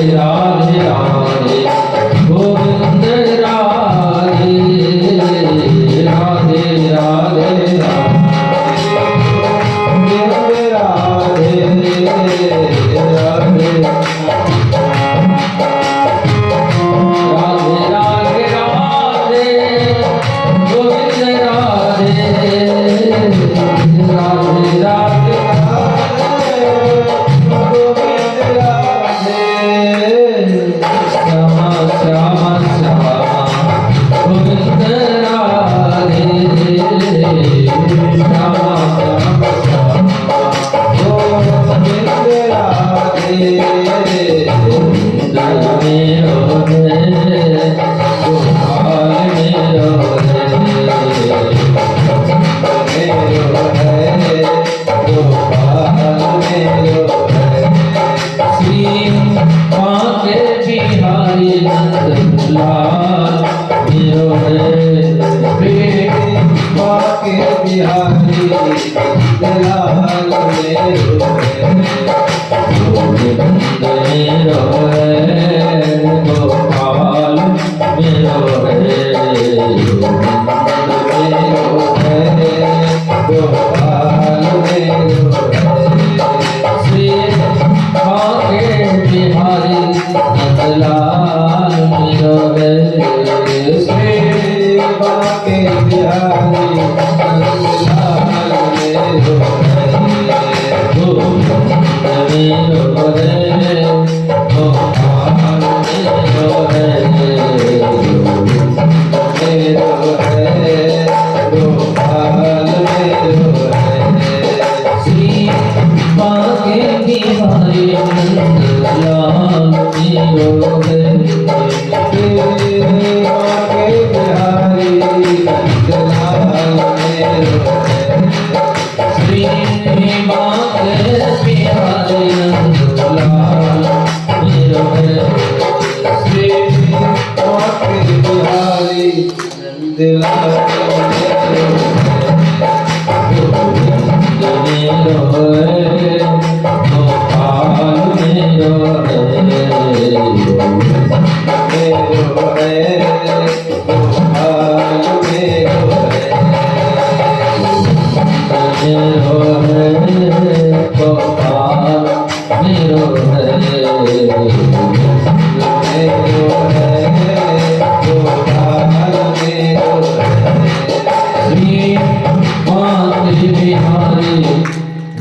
राधे राधे गोविंद राधे राधे राधे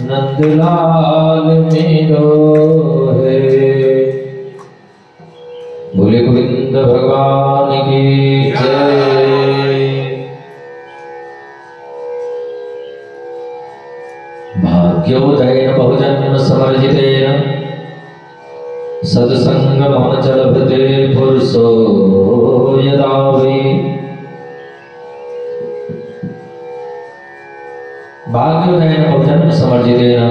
नंदलाल मेरो है। बोले गोविंद भगवान की जय। भाग्योदयेन बहुजन्म समर्जितेन सत्संगमचलभते पुरुषो यदा वै। भाग्योदयेन बहुजन्म समर्जितेन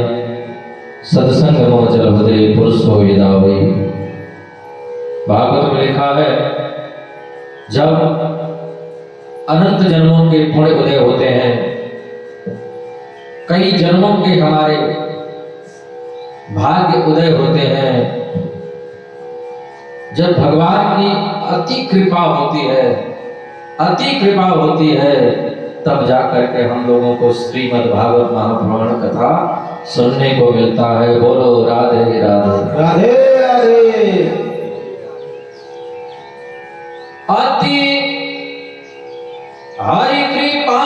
सत्संगमचलभते पुरुषो यदा वै। भागवत में लिखा है, जब अनंत जन्मों के पुण्य उदय होते हैं, कई जन्मों के हमारे भाग्य उदय होते हैं, जब भगवान की अति कृपा होती है, तब जाकर के हम लोगों को श्रीमद् भागवत महापुराण कथा सुनने को मिलता है। बोलो राधे राधे राधे राधे। अति हरि कृपा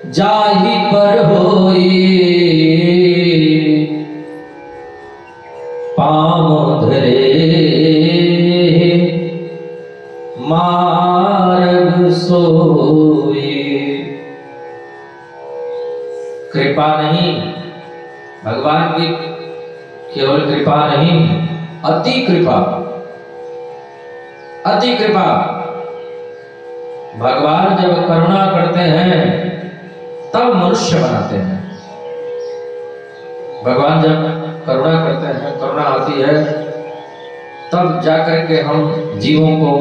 जाहि पर होई, पाँव धरे मार्ग सोई। कृपा नहीं, भगवान की केवल कृपा नहीं, अति कृपा, अति कृपा। भगवान जब करुणा करते हैं तब मनुष्य बनाते हैं। भगवान जब करुणा करते हैं, करुणा आती है, तब जाकर के हम जीवों को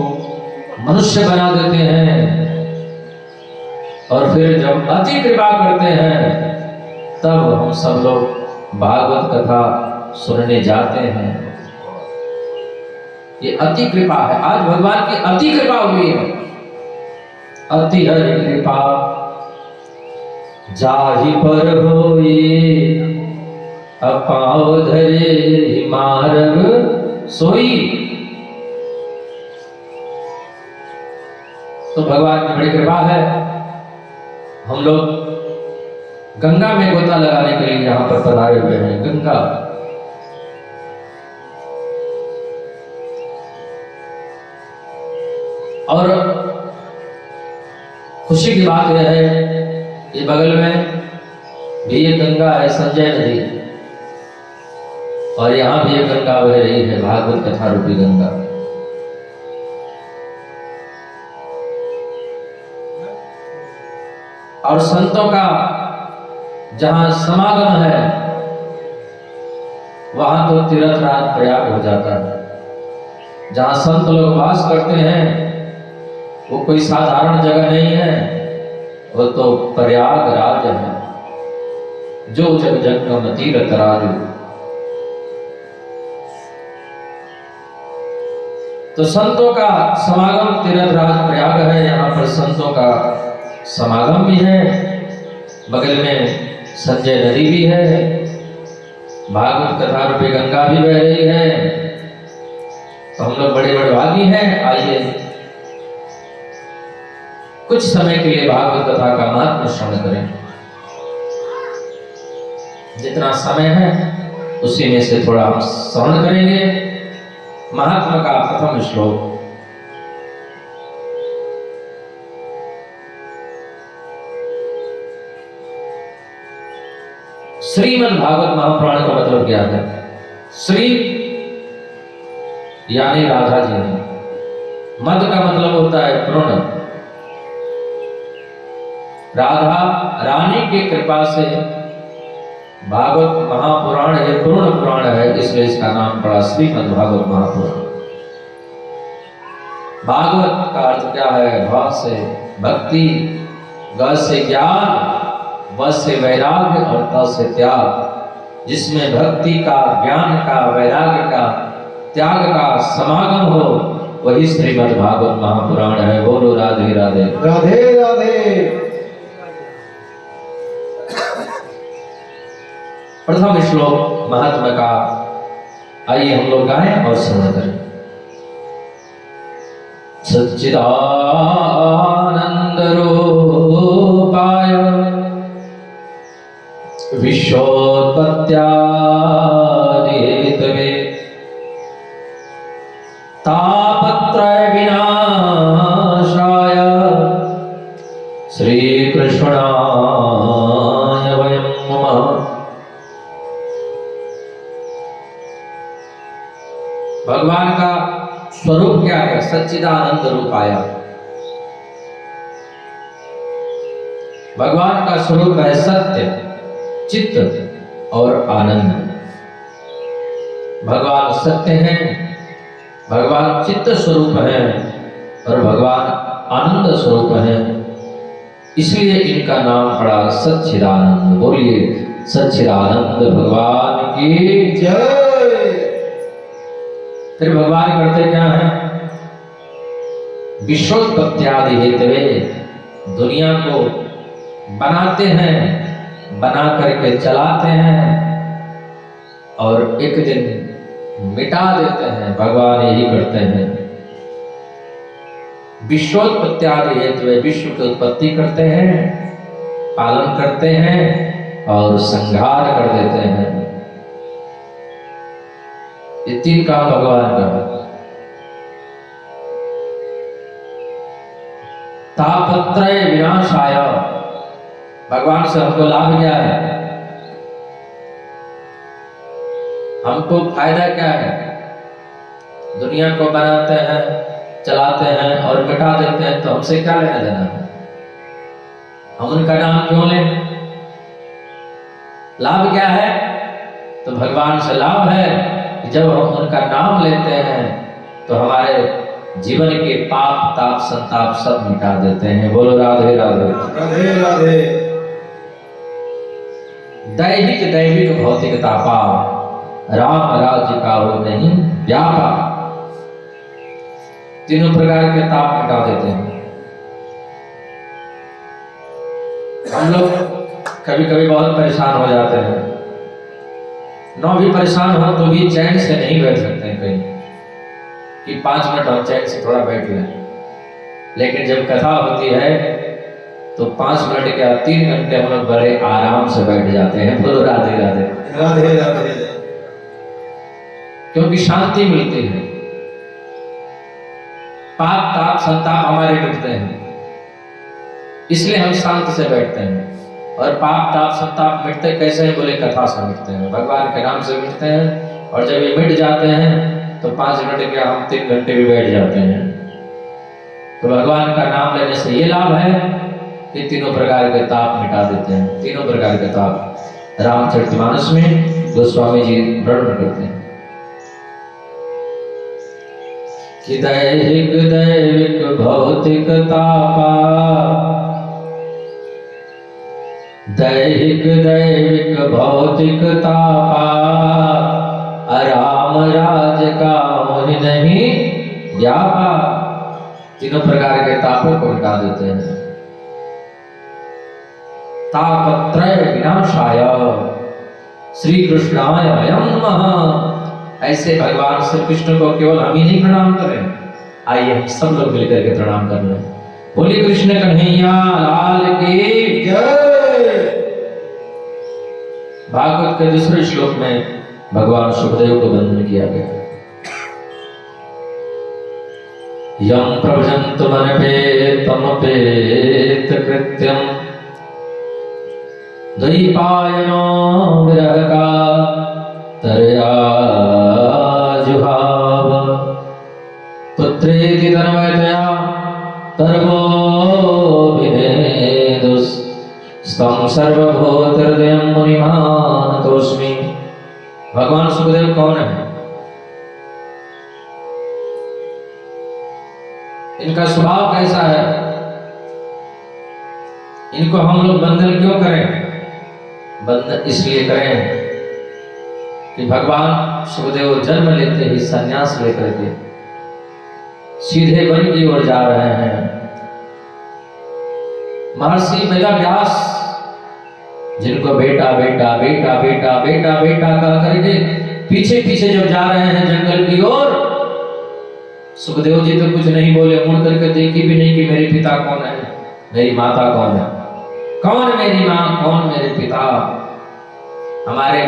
मनुष्य बना देते हैं। और फिर जब अति कृपा करते हैं तब हम सब लोग भागवत कथा सुनने जाते हैं। ये अति कृपा है, आज भगवान की अति कृपा हुई है। अति हरि कृपा जाहि पर होई, अपाओ धरे मार्ग सोई। तो भगवान की बड़ी कृपा है, हम लोग गंगा में गोता लगाने के लिए यहाँ पर पधारे हुए हैं। गंगा और खुशी की बात यह है, ये बगल में भी ये गंगा है, संजय नदी, और यहाँ भी ये गंगा बह रही है, भागवत कथा रूपी गंगा। और संतों का जहां समागम है वहां तो तीर्थराज प्रयाग हो जाता है। जहां संत लोग वास करते हैं वो कोई साधारण जगह नहीं है, वो तो प्रयागराज है। जो जग जगम तीर्थराज, तो संतों का समागम तीर्थराज प्रयाग है। यहाँ पर संतों का समागम भी है, बगल में संजय नदी भी है, भागवत कथा रूपी गंगा भी बह रही है। तो हम लोग बड़े भागी हैं। आइए कुछ समय के लिए भागवत कथा का महत्व श्रवण करें। जितना समय है उसी में से थोड़ा हम श्रवण करेंगे। महात्मा का प्रथम श्लोक। श्रीमद् भागवत महापुराण का मतलब क्या है? श्री यानी राधा जी ने, मद का मतलब होता है पूर्ण। राधा रानी की कृपा से भागवत महापुराण ये पूर्ण पुराण है, इसलिए इसका नाम पड़ा श्रीमद् भागवत महापुराण। भागवत का अर्थ क्या है? भा से भक्ति, ग से ज्ञान, व से वैराग्य और त से त्याग। जिसमें भक्ति का, ज्ञान का, वैराग्य का, त्याग का समागम हो वही श्रीमद् भागवत महापुराण है। बोलो राधे राधे। राधे राधे। प्रथम श्लोक महात्मा का, आइए हम लोग गाएं और श्रवण करें। सच्चिदानंद रूपाय विश्वोत्पत्त्यादि हेतवे तापत्रय विनाशाय श्री कृष्णाय वयं नमः। भगवान का स्वरूप क्या है? सच्चिदानंद रूपाय। भगवान का स्वरूप है सत्य, चित्त और आनंद। भगवान सत्य हैं, भगवान चित्त स्वरूप हैं और भगवान आनंद स्वरूप हैं। इसलिए इनका नाम पड़ा सच्चिदानंद। बोलिए सच्चिदानंद भगवान की जय। फिर भगवान करते क्या है? विश्वोत्पत्त्यादि हेतवे, दुनिया को बनाते हैं, बना करके चलाते हैं और एक दिन मिटा देते हैं। भगवान यही करते हैं। विश्वोत्पत्त्यादि हेतवे, विश्व की उत्पत्ति करते हैं, पालन करते हैं और संहार कर देते हैं। ये तीन काम भगवान का है। तापत्रय विनाशाय, भगवान से हमको लाभ क्या है? हमको फायदा क्या है? दुनिया को बनाते हैं, चलाते हैं और मिटा देते हैं, तो हमसे क्या लेना देना है? हम उनका नाम क्यों लें? लाभ क्या है? तो भगवान से लाभ है कि जब हम उनका नाम लेते हैं तो हमारे जीवन के पाप, ताप, संताप सब मिटा देते हैं। बोलो राधे राधे। राधे राधे। दैहिक दैविक भौतिक तापा, राम राज्य का हो नहीं व्यापा। तीनों प्रकार के ताप मिटा देते हैं। हम लोग कभी कभी बहुत परेशान हो जाते हैं, न भी परेशान हो तो भी चैन से नहीं बैठ सकते हैं कहीं कि 5 मिनट और चैन से थोड़ा बैठ लें। लेकिन जब कथा होती है तो 5 मिनट क्या 3 घंटे हम लोग बड़े आराम से बैठ जाते हैं। बोलो राधे राधे राधे राधे। क्योंकि शांति मिलती है, पाप ताप संताप हमारे मिटते हैं, इसलिए हम शांत से बैठते हैं। और पाप ताप संताप मिटते कैसे हैं? बोले कथा से मिटते हैं, भगवान के नाम से मिटते हैं। और जब ये मिट जाते हैं तो 5 मिनट क्या हम 3 घंटे भी बैठ जाते हैं। तो भगवान का नाम लेने से ये लाभ है कि तीनों प्रकार के ताप मिटा देते हैं। तीनों प्रकार के ताप रामचरितमानस में गोस्वामी जी वर्णन करते हैं कि दैहिक दैविक भौतिक तापा, दैहिक दैविक भौतिक तापा, राम राज का मोहि नहीं व्यापा। तीनों प्रकार के तापों को मिटा देते हैं। तापत्रय विनाशाय श्री कृष्णाय वयं नमः। ऐसे भगवान श्री कृष्ण को केवल हम ही नहीं प्रणाम करें, आइए हम सब लोग मिलकर के प्रणाम कर लें। बोलिए कृष्ण कन्हैया लाल की जय। भागवत के दूसरे श्लोक में भगवान सुखदेव को वंदन किया गया। यम प्रभजंतु मनपे तमपेत कृत्यम, द्वैपायनो विरह का तरया जुहाव, पुत्रेति तन्मयतया तरवो विनेदुस्, स्तम सर्वभूतहृदयं मुनिमानतोऽस्मि। भगवान सुखदेव कौन है? इनका स्वभाव कैसा है? इनको हम लोग बंधन क्यों करें? बंधन इसलिए करें कि भगवान सुखदेव जन्म लेते ही संन्यास लेकर के सीधे वन की ओर जा रहे हैं। महर्षि वेदव्यास जिनको बेटा बेटा बेटा बेटा बेटा बेटा कह करके पीछे पीछे जब जा रहे हैं जंगल की ओर, सुखदेव जी तो कुछ नहीं बोले, मुड़ करके देखी भी नहीं कि मेरे पिता कौन है, मेरी माता कौन है, कौन मेरी माँ, कौन मेरे पिता। हमारे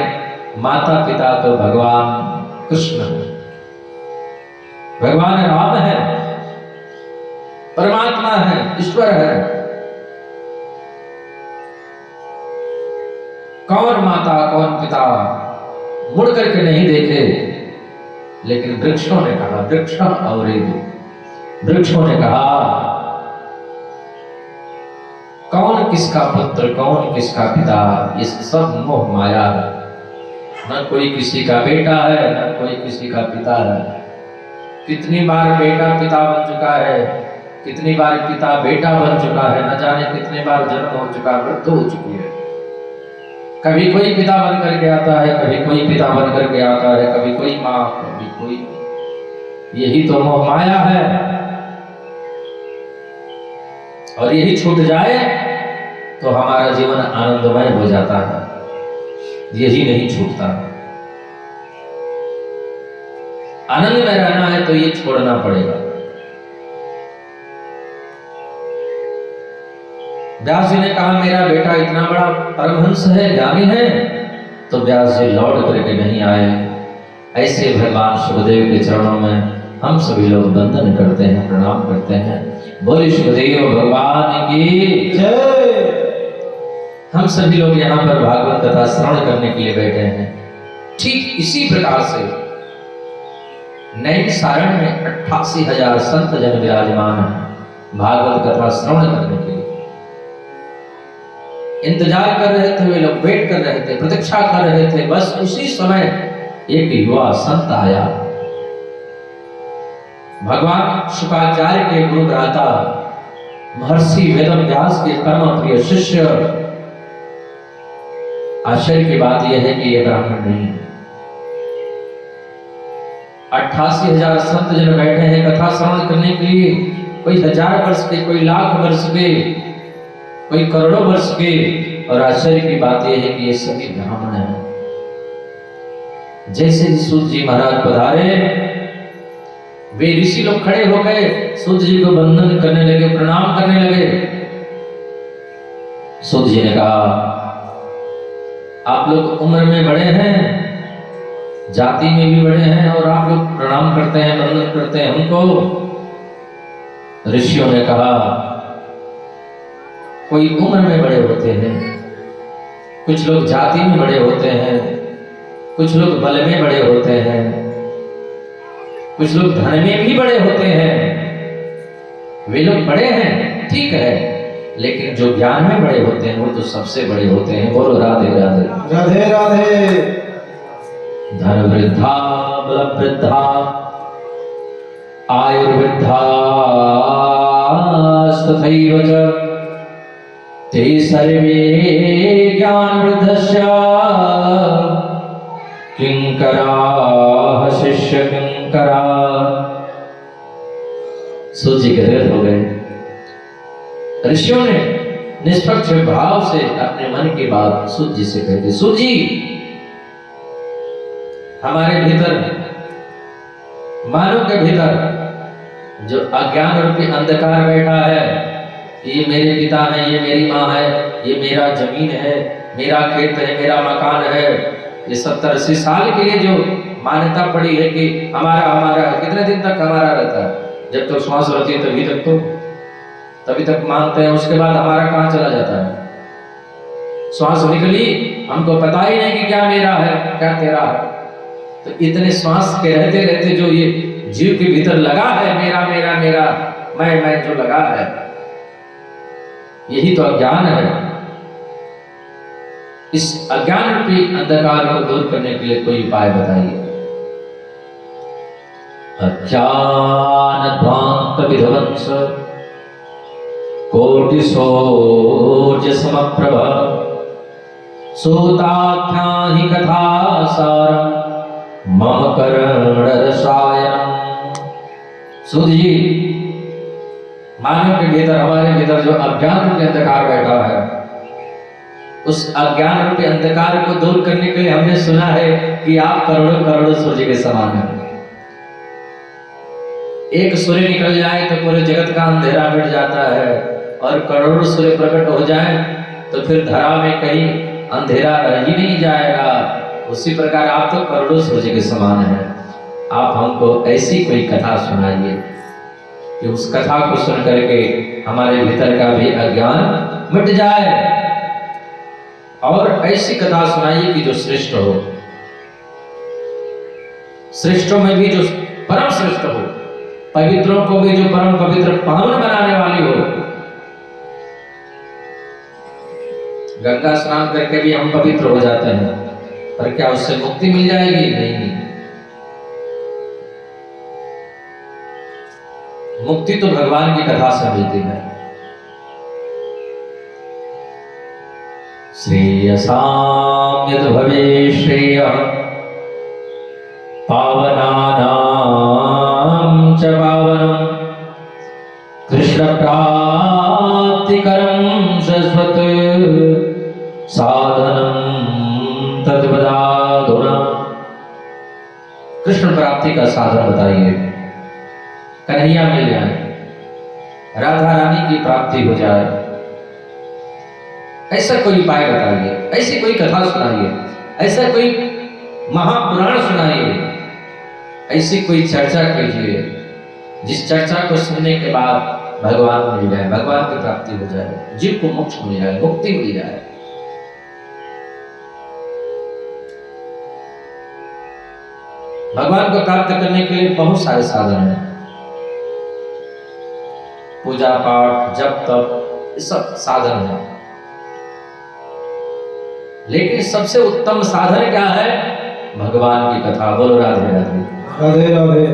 माता पिता तो भगवान कृष्ण है, भगवान राम है, परमात्मा है, ईश्वर है। कौन माता कौन पिता मुड़ करके नहीं देखे। लेकिन वृक्षों ने कहा, वृक्षम अवरेदु, वृक्षों ने कहा कौन किसका पुत्र कौन किसका पिता, ये सब मोह माया है। न कोई किसी का बेटा है, न कोई किसी का पिता है। कितनी बार बेटा पिता बन चुका है, कितनी बार पिता बेटा बन चुका है, न जाने कितने बार जन्म हो चुका, मृत्यु हो चुकी है। कभी कोई पिता बन करके आता है, कभी कोई पिता बन करके आता है, कभी कोई माँ, कभी कोई। यही तो मोह माया है। और यही छूट जाए तो हमारा जीवन आनंदमय हो जाता है। यही नहीं छूटता। आनंद में रहना है तो ये छोड़ना पड़ेगा। व्यास जी ने कहा मेरा बेटा इतना बड़ा परमहंस है, ज्ञानी है, तो व्यास जी लौट करके नहीं आए। ऐसे भगवान सुखदेव के चरणों में हम सभी लोग वंदन करते हैं, प्रणाम करते हैं। बोले सुखदेव भगवान की जय। हम सभी लोग यहाँ पर भागवत कथा श्रवण करने के लिए बैठे हैं। ठीक इसी प्रकार से नैमिषारण्य में 88,000 संत जन विराजमान हैं भागवत कथा श्रवण करने के लिए। इंतजार कर रहे थे वे लोग, वेट कर रहे थे, प्रतीक्षा कर रहे थे। बस उसी समय एक युवा संत आया। भगवान शुक्राचार्य के गुरु भ्राता महर्षि वेदव्यास के परम प्रिय शिष्य आश्चर्य की बात यह है कि ये ब्राह्मण नहीं है। 88,000 संत जन बैठे हैं कथा श्रवण करने के लिए, कोई 1000 वर्ष के, कोई लाख वर्ष के, कोई करोड़ों वर्ष के, और आश्चर्य की बात यह है कि ये सभी ब्राह्मण हैं। जैसे ही सूत जी महाराज पधारे, वे ऋषि लोग खड़े हो गए, सूत जी को वंदन करने लगे, प्रणाम करने लगे। सूत जी ने कहा, आप लोग उम्र में बड़े हैं, जाति में भी बड़े हैं, और आप लोग प्रणाम करते हैं, वंदन करते हैं हमको। ऋषियों ने कहा, कोई उम्र में बड़े होते हैं, कुछ लोग जाति में बड़े होते हैं, कुछ लोग बल में बड़े होते हैं, कुछ लोग धन में भी बड़े होते हैं। वे लोग बड़े हैं, ठीक है, लेकिन जो ज्ञान में बड़े होते हैं वो तो सबसे बड़े होते हैं। बोलो राधे राधे। राधे राधे। धन वृद्धा बल वृद्धा आयुर्वृद्धा तथैव च ते सर्वे ज्ञान वृद्धस्य किंकराः शिष्य किंकरा। सूत जी गदगद हो गए। ऋषियों ने निष्पक्ष भाव से अपने मन की बात सूत जी से कह दी। सूत जी, हमारे भीतर, मानव के भीतर जो अज्ञान रूपी अंधकार बैठा है, ये मेरे पिता है, ये मेरी माँ है, ये मेरा जमीन है, मेरा खेत है, मेरा मकान है, ये 70-80 साल के लिए जो मान्यता पड़ी है कि हमारा हमारा है, कितने दिन तक हमारा रहता है? जब तक श्वास रहती है तभी तक मानते हैं, उसके बाद हमारा कहाँ चला जाता है? श्वास निकली, हमको पता ही नहीं कि क्या मेरा है क्या तेरा है। तो इतने श्वास के रहते रहते जो ये जीव के भीतर लगा है, मेरा मेरा मेरा, मैं जो लगा है, यही तो अज्ञान है। इस अज्ञान रूपी अंधकार को दूर करने के लिए कोई उपाय बताइए। अज्ञानध्वांत विध्वंस कोटि सूर्य समप्रभ सूताख्याहि कथा सारम मम कर्ण रसायनम। सूत जी, मानव के भीतर, हमारे भीतर जो अज्ञान रूपी अंधकार बैठा है, उस अज्ञान रूपी अंधकार को दूर करने के लिए हमने सुना है कि आप करोड़ों करोड़ों सूर्य के समान हैं। एक सूर्य निकल जाए तो पूरे जगत का अंधेरा मिट जाता है, और करोड़ों सूर्य प्रकट हो जाए तो फिर धरा में कहीं अंधेरा रह ही नहीं जाएगा। उसी प्रकार आप तो करोड़ों सूर्य के समान हैं। आप हमको ऐसी कोई कथा सुनाइए कि उस कथा को सुन करके हमारे भीतर का भी अज्ञान मिट जाए, और ऐसी कथा सुनाइए कि जो श्रेष्ठ हो, श्रेष्ठों में भी जो परम श्रेष्ठ हो, पवित्रों को भी जो परम पवित्र पावन बनाने वाली हो। गंगा स्नान करके भी हम पवित्र हो जाते हैं, पर क्या उससे मुक्ति मिल जाएगी? नहीं। मुक्ति तो भगवान की कथा से मिलती है। श्रेयसां यद् भवे श्रेयः पावनानां च पावनम् कृष्ण प्राप्तिकरं शाश्वत साधनं तद्वदाधुना। कृष्ण प्राप्ति का साधन बताइए। कन्हैया मिल जाए, राधा रानी की प्राप्ति हो जाए, ऐसा कोई उपाय बताइए, ऐसी कोई कथा सुनाइए, ऐसा कोई महापुराण सुनाइए, ऐसी कोई चर्चा कीजिए जिस चर्चा को सुनने के बाद भगवान मिल जाए, भगवान की प्राप्ति हो जाए, जीव को मोक्ष मिल जाए, मुक्ति मिल जाए। भगवान को प्राप्त करने के लिए बहुत सारे साधन हैं। पूजा पाठ, जप तप, ये सब साधन है, लेकिन सबसे उत्तम साधन क्या है? भगवान की कथा। बोलो राधे राधे। राधे राधे।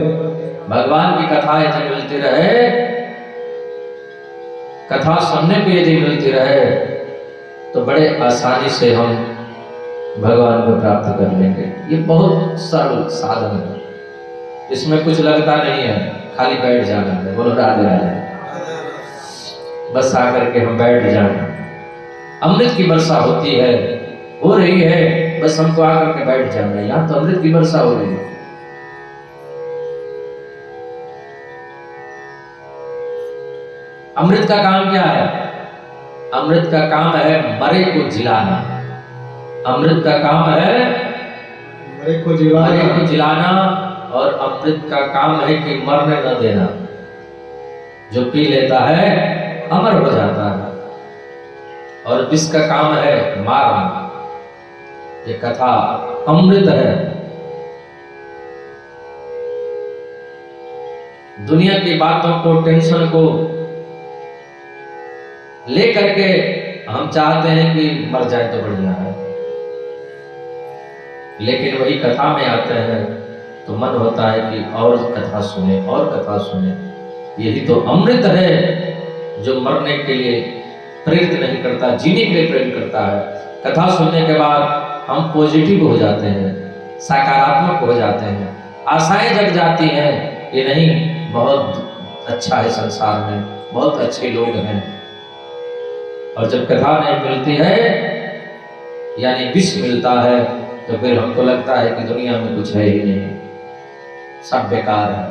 भगवान की कथा यदि मिलती रहे, कथा सुनने को यदि मिलती रहे, तो बड़े आसानी से हम भगवान को प्राप्त कर लेंगे। ये बहुत सरल साधन है, इसमें कुछ लगता नहीं है, खाली बैठ जाना है। बोलो राधे राधे। बस आकर के हम बैठ जाए, अमृत की वर्षा होती है, हो रही है, बस हमको आकर के बैठ जाना है। यहाँ तो अमृत की वर्षा हो रही है। अमृत का काम क्या है? अमृत का काम है मरे को जिलाना। अमृत का काम है मरे को जिलाना। और अमृत का काम है कि मरने न देना। जो पी लेता है अमर हो जाता है, और विष का काम है मारना। ये कथा अमृत है। दुनिया की बातों को, टेंशन को लेकर के हम चाहते हैं कि मर जाए तो बढ़िया है, लेकिन वही कथा में आते हैं तो मन होता है कि और कथा सुने, और कथा सुने। यही तो अमृत है जो मरने के लिए प्रेरित नहीं करता, जीने के लिए प्रेरित करता है। कथा सुनने के बाद हम पॉजिटिव हो जाते हैं, सकारात्मक हो जाते हैं, आशाएं जग जाती हैं। ये नहीं, बहुत अच्छा है संसार में, बहुत अच्छे लोग हैं। और जब कथा नहीं मिलती है, यानी विष मिलता है, तो फिर हमको लगता है कि दुनिया में कुछ है ही नहीं, सब बेकार है।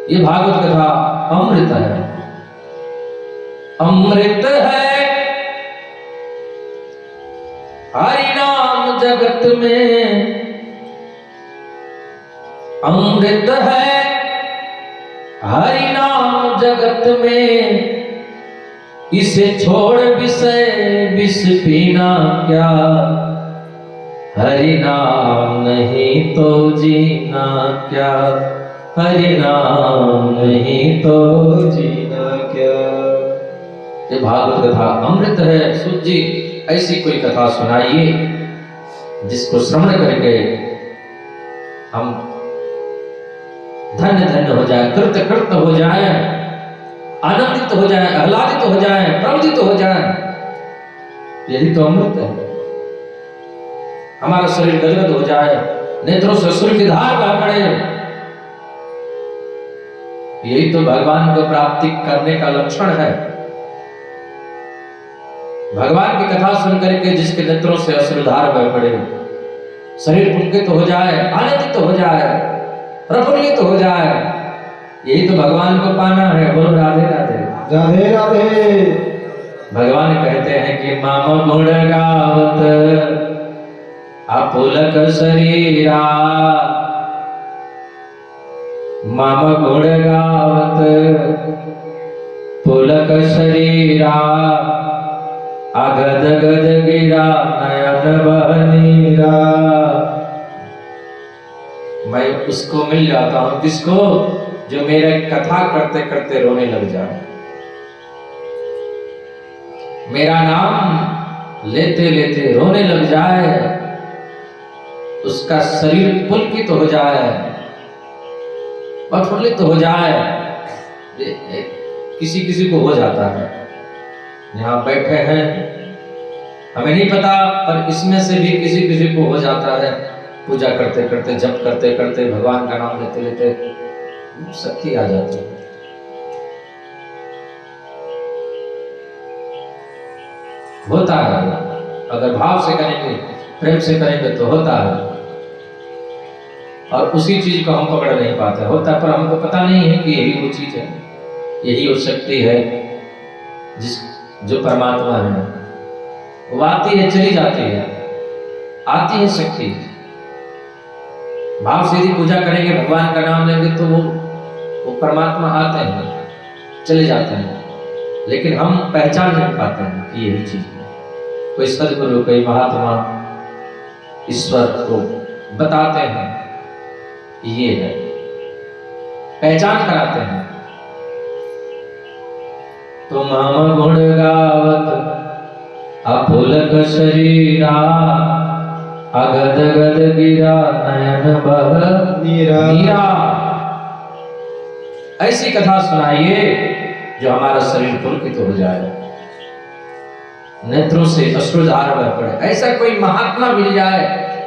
ये भागवत कथा अमृत है, अमृत है हरि नाम जगत में। अमृत है हरि नाम जगत में, इसे छोड़ विषय विष पीना क्या। हरि नाम नहीं तो जीना क्या, हरि नाम नहीं तो जीना क्या। ये भागवत कथा अमृत है। सूत जी, ऐसी कोई कथा सुनाइए जिसको श्रवण करके हम धन्य धन्य हो जाए, कृत कृत हो जाए, आनंदित हो जाए, आह्लादित हो जाए, प्रवृत्त हो जाए। यही तो अमृत है। हमारा शरीर गदगद हो जाए, नेत्रों से सूर्य की धार बह पड़े। यही तो भगवान को प्राप्ति करने का लक्षण है। भगवान की कथा सुन करके जिसके नेत्रों से अश्रुधार बह पड़े, शरीर पुलकित हो जाए, आनंदित हो जाए, प्रफुल्लित हो जाए, यही तो भगवान को पाना है। बोलो राधे राधे। राधे राधे। भगवान कहते हैं कि माम गुण गावत अपुलक शरीरा, माम गुण गावत पुलक शरीरा, अगद गद गिरा नयन बहनीरा। मैं उसको मिल जाता हूं, किसको? जो मेरे कथा करते करते रोने लग जाए, मेरा नाम लेते लेते रोने लग जाए, उसका शरीर पुलकित हो जाए, प्रफुल्लित हो जाए। किसी किसी को हो जाता है। यहाँ बैठे हैं, हमें नहीं पता, पर इसमें से भी किसी किसी को हो जाता है। पूजा करते करते, जप करते करते, भगवान का नाम लेते लेते शक्ति आ जाती है। होता है, अगर भाव से करेंगे, प्रेम से करेंगे तो होता है। और उसी चीज को हम पकड़ नहीं पाते, होता है पर हमको पता नहीं है कि यही वो चीज है, यही वो शक्ति है जो परमात्मा है। वो आती है, चली जाती है, आती है शक्ति। भाव से यदि पूजा करेंगे, भगवान का नाम लेंगे, तो वो परमात्मा आते हैं, चले जाते हैं, लेकिन हम पहचान नहीं पाते हैं कि यही चीज है। कोई सदगुरु, कोई महात्मा ईश्वर को बताते हैं कि ये है, पहचान कराते हैं। तो माम गुण गावत अपुलक शरीरा, अगद गद गिरा नयन बहनीरा। ऐसी कथा सुनाइए जो हमारा शरीर पुलकित हो जाए। नेत्रों से अश्रुधार बह पड़े। ऐसा कोई महात्मा मिल जाए,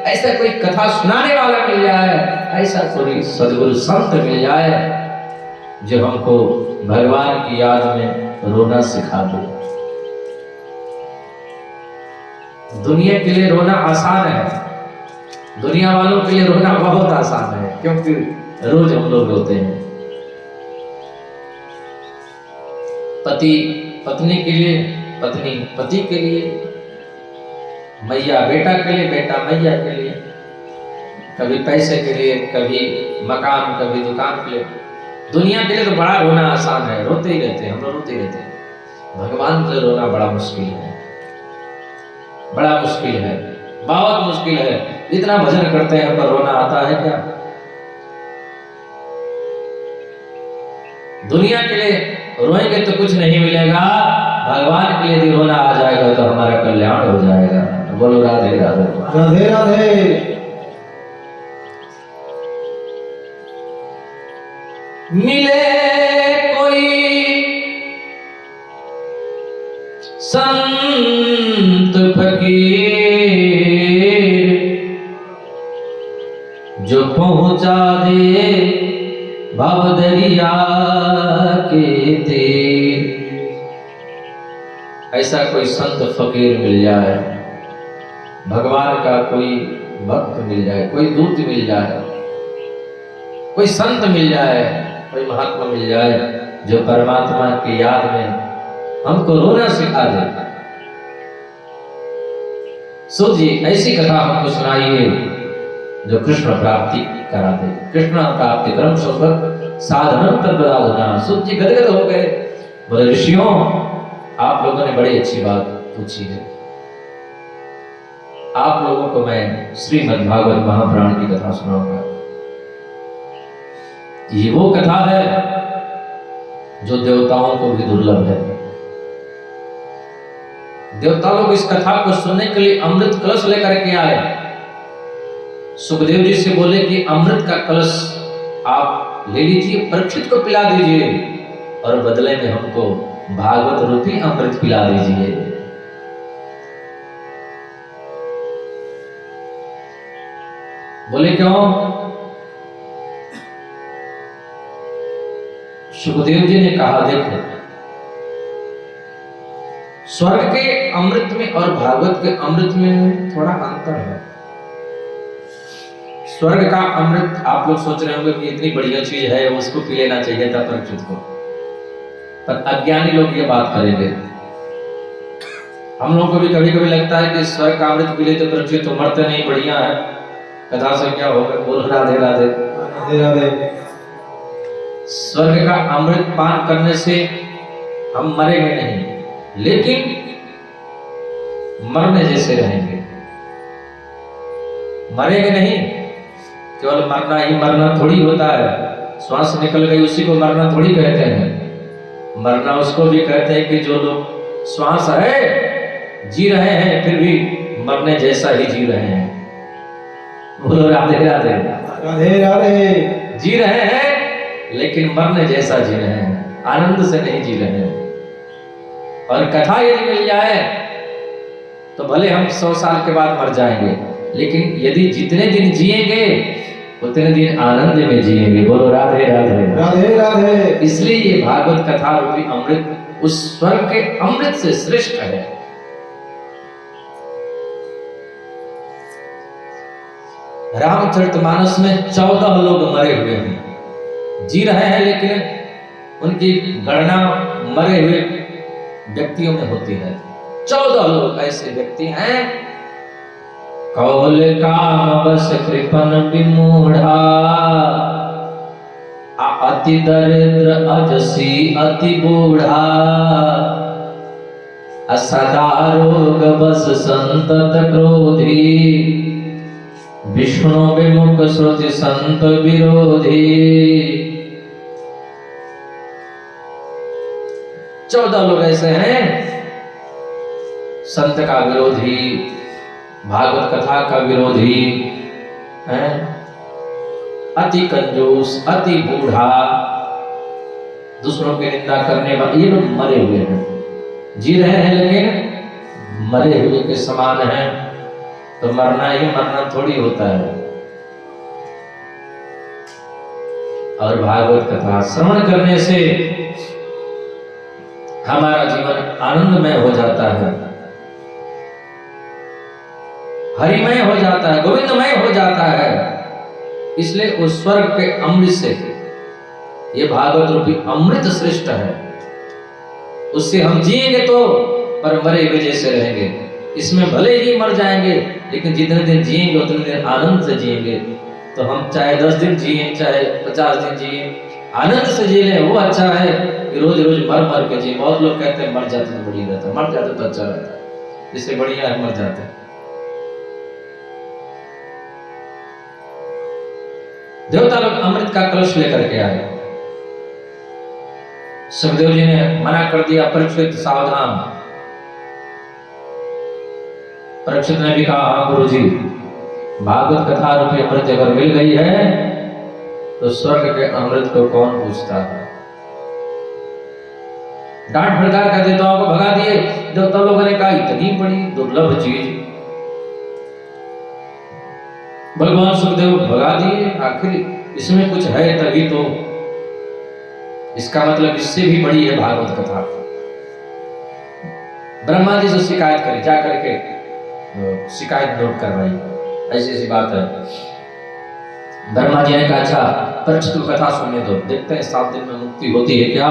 ऐसा कोई कथा सुनाने वाला मिल जाए, ऐसा कोई सदगुरु संत मिल जाए जो हमको भगवान की याद में रोना सिखा दे। दुनिया के लिए रोना आसान है, दुनिया वालों के लिए रोना बहुत आसान है, क्योंकि रोज हम लोग रोते हैं। पति पत्नी के लिए, पत्नी पति के लिए, मैया बेटा के लिए, बेटा मैया के लिए, कभी पैसे के लिए, कभी मकान, कभी दुकान के लिए। दुनिया के लिए तो बड़ा रोना आसान है, रोते ही रहते हैं, हम लोग रोते ही रहते हैं। भगवान के लिए रोना बड़ा मुश्किल है, बड़ा मुश्किल है, बहुत मुश्किल है। इतना भजन करते हैं पर रोना आता है क्या? दुनिया के लिए रोएंगे तो कुछ नहीं मिलेगा, भगवान के लिए यदि रोना आ जाएगा तो हमारा कल्याण हो जाएगा। बोलो राधे राधे। राधे राधे। मिले कोई संत फकीर जो पहुंचा दे भव दरिया के तीर। ऐसा कोई संत फकीर मिल जाए, भगवान का कोई भक्त मिल जाए, कोई दूत मिल जाए, कोई संत मिल जाए, कोई महात्मा मिल जाए जो परमात्मा की याद में हमको रोना सिखा दे। सूत जी ऐसी कथा हमको सुनाइए जो कृष्ण प्राप्ति करा दे। कृष्ण प्राप्ति क्रम सुख साधन तद्वदाधना। सूत जी गदगद हो गए, बोले ऋषियों आप लोगों ने बड़ी अच्छी बात पूछी है। आप लोगों को मैं श्रीमद् भागवत महापुराण की कथा सुनाऊंगा। ये वो कथा है जो देवताओं को भी दुर्लभ है। देवता लोग इस कथा को सुनने के लिए अमृत कलश लेकर के आए। सुखदेव जी से बोले कि अमृत का कलश आप ले लीजिए, परीक्षित को पिला दीजिए और बदले में हमको भागवत रूपी अमृत पिला दीजिए। बोले क्यों? सुखदेव जी ने कहा देखो, स्वर्ग के अमृत में और भागवत के अमृत में थोड़ा अंतर है। स्वर्ग का अमृत आप लोग सोच रहे होंगे कि इतनी बढ़िया चीज है, उसको पी लेना चाहिए था परीक्षित को, पर अज्ञानी लोग ये बात करेंगे। हम लोगों को भी कभी कभी लगता है कि स्वर्ग का अमृत पी ले तो परीक्षित तो मरते नहीं, बढ़िया है, कथा से क्या होगा। बोल राधे राधे। राधे राधे। स्वर्ग का अमृत पान करने से हम मरेंगे नहीं, लेकिन मरने जैसे रहेंगे। मरेंगे नहीं, केवल मरना ही मरना थोड़ी होता है। श्वास निकल गई उसी को मरना थोड़ी कहते हैं। मरना उसको भी कहते हैं कि जो लोग श्वास है जी रहे हैं फिर भी मरने जैसा ही जी रहे हैं। बोलो राधे राधे। राधे राधे। जी रहे हैं लेकिन मरने जैसा जी रहे हैं, आनंद से नहीं जी रहे हैं। और कथा यदि मिल जाए तो भले हम 100 साल के बाद मर जाएंगे, लेकिन यदि जितने दिन जिएंगे उतने दिन आनंद में जिएंगे। बोलो राधे राधे। राधे राधे। इसलिए ये भागवत कथा रूपी अमृत उस स्वर्ग के अमृत से श्रेष्ठ है। रामचरितमानस में 14 लोग मरे हुए हैं, जी रहे हैं, लेकिन उनकी गणना मरे हुए व्यक्तियों में होती है। 14 लोग ऐसे व्यक्ति हैं। कौल काम बस कृपन विमूढ़ा, अति दरिद्र अजसी अति बूढ़ा, असदा रोग बस संतत क्रोधी, विष्णु विमुख श्रुति संत विरोधी। 14 लोग ऐसे हैं, संत का विरोधी, भागवत कथा का विरोधी है, अति कंजूस, अति बूढ़ा, दूसरों की निंदा करने वाले, ये लोग मरे हुए हैं। जी रहे हैं लेकिन मरे हुए के समान हैं, तो मरना ही मरना थोड़ी होता है। और भागवत कथा श्रवण करने से हमारा जीवन आनंदमय हो जाता है, हरिमय हो जाता है, गोविंदमय हो जाता है। इसलिए उस स्वर्ग के अमृत से ये भागवत रूपी अमृत श्रेष्ठ है। उससे हम जिएंगे तो पर मरे हुए जैसे रहेंगे। इसमें भले ही मर जाएंगे, लेकिन जितने दिन जिएंगे उतने दिन आनंद से जिएंगे। तो हम चाहे 10 दिन जिए, चाहे 50 दिन जिए, आनंद से जी लें, वो अच्छा है कि रोज रोज मर मर के जिए। बहुत लोग कहते हैं मर जाते तो बढ़िया रहता, मर जाते तो अच्छा रहता, इससे बढ़िया है मर जाते। देवता लोग अमृत का कलश लेकर के आए। सुखदेव जी ने मना कर दिया, परीक्षित सावधान। परीक्षित ने भी कहा, हाँ गुरु जी, भागवत कथा रूपी अमृत अगर मिल गई है तो स्वर्ग के अमृत को कौन पूछता है। डांट फटकार कर देवताओं को भगा दिए। देवता लोगों ने कहा, इतनी बड़ी दुर्लभ चीज भगवान सुखदेव भगा दिए, आखिर इसमें कुछ है तभी तो। इसका मतलब इससे भी बड़ी है भागवत कथा। ब्रह्मा जी से शिकायत करी, जा करके शिकायत नोट करवाई, ऐसी ऐसी बात है। ब्रह्मा जी ने कहा, अच्छा परीक्षित को कथा सुनने दो, देखते हैं 7 दिन में मुक्ति होती है क्या।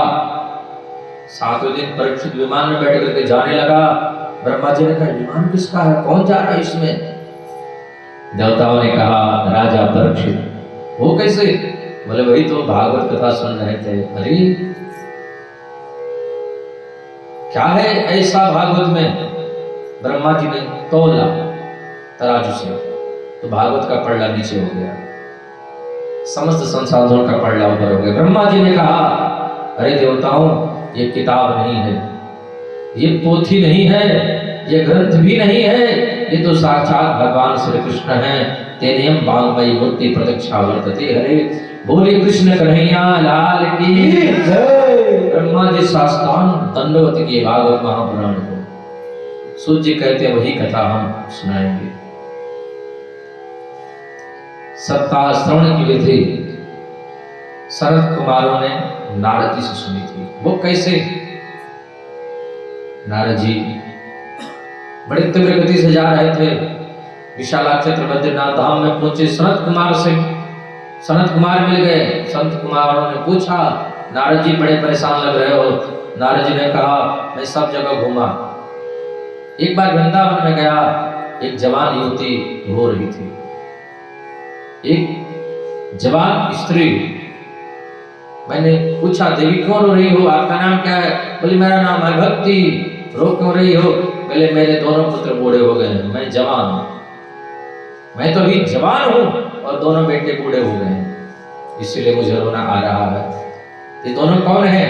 7वें दिन परीक्षित विमान में बैठ करके जाने लगा। ब्रह्मा जी ने कहा, विमान किसका है, कौन जा रहा है इसमें। देवताओं ने कहा, राजा परीक्षित। वो कैसे? बोले वही तो भागवत कथा सुन रहे थे। अरे क्या है ऐसा भागवत में? ब्रह्मा जी ने तोला तराजू से, तो भागवत का पल्ला नीचे हो गया, समस्त संसाधनों का पल्ला ऊपर हो गया। ब्रह्मा जी ने कहा, अरे देवताओं, ये किताब नहीं है, ये पोथी नहीं है, ये ग्रंथ भी नहीं है, ये तो साक्षात भगवान श्री कृष्ण है। तेनेम वाङ्मयी मूर्ति प्रत्यक्षा वर्तते। हरे बोले कृष्ण कन्हैया लाल की जय। ब्रह्मा जी साष्टांग दंडवत किए भागवत महापुराण को। सूर्य कहते हैं वही कथा हम सुनाएंगे। सप्ताह श्रवण की विधि सनत कुमारों ने नारद जी से सुनी थी। वो कैसे? नारद जी बड़े तीव्र गति से जा रहे थे, विशालाक्षेत्र बद्रीनाथ धाम में पहुंचे। सनत कुमार मिल गए। संत कुमारों ने पूछा, नारद जी बड़े परेशान लग रहे हो। नारद जी ने कहा, मैं सब जगह घूमा। एक बार वृंदावन में गया, एक जवान युवती रो रही थी। एक जवान स्त्री, मैंने पूछा, देवी क्यों रो रही हो, आपका नाम क्या है? बोली, मेरा नाम है भक्ति। रो क्यों रही हो? बोले, मेरे दोनों पुत्र बूढ़े हो गए हैं, मैं जवान हूं। मैं तो अभी जवान हूं और दोनों बेटे बूढ़े हो गए हैं, इसीलिए मुझे रोना आ रहा है। ये दोनों कौन है?